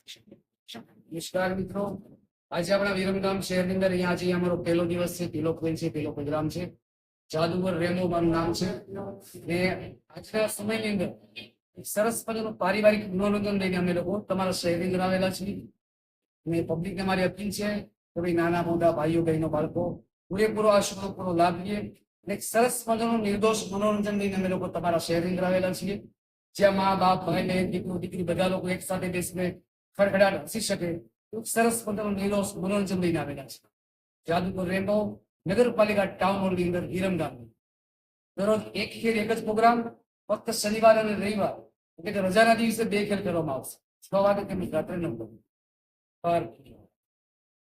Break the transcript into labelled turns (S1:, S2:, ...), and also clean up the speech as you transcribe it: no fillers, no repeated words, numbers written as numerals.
S1: નમસ્કાર મિત્રો, આજે આપણા વિરમગામ શહેરની અંદર અહીંયા આજે અમારો પહેલો દિવસ છે, પહેલો પોઈન્ટ છે, પહેલો પ્રોગ્રામ છે. જાદુગર રેમો મારું નામ છે ને આજના સમયની અંદર એક સરસ મજાનું પારિવારિક મનોરંજન લઈને અમે લોકો તમારા શહેરની અંદર આવેલા છીએ. ને પબ્લિકને મારી અપીલ છે કે ભાઈ નાના મોટા ભાઈઓ બહેનો બાળકો પૂરેપૂરો આ શોનો પૂરો લાભ લઈએ. એક સરસ મજાનું નિર્દોષ મનોરંજન લઈને અમે લોકો તમારા શહેરની અંદર આવેલા છીએ, જ્યાં મા બાપ ભાઈ બહેન દીકરો દીકરી બધા લોકો એક સાથે બેસીને ખડખડાટ હસી શકે એવું સરસ મજાનું નિર્દોષ મનોરંજન લઈને આવેલા છે. જાદુગર રેમ્બો નગરપાલિકા ટાઉન હોલ ની અંદર વિરમગામ દરરોજ એક ખેલ એક જ પ્રોગ્રામ, ફક્ત શનિવાર અને રવિવાર એટલે કે રજાના દિવસે 2 ખેલ કરવામાં આવશે. 6 વાગે તેમજ રાત્રે 9 વાગે.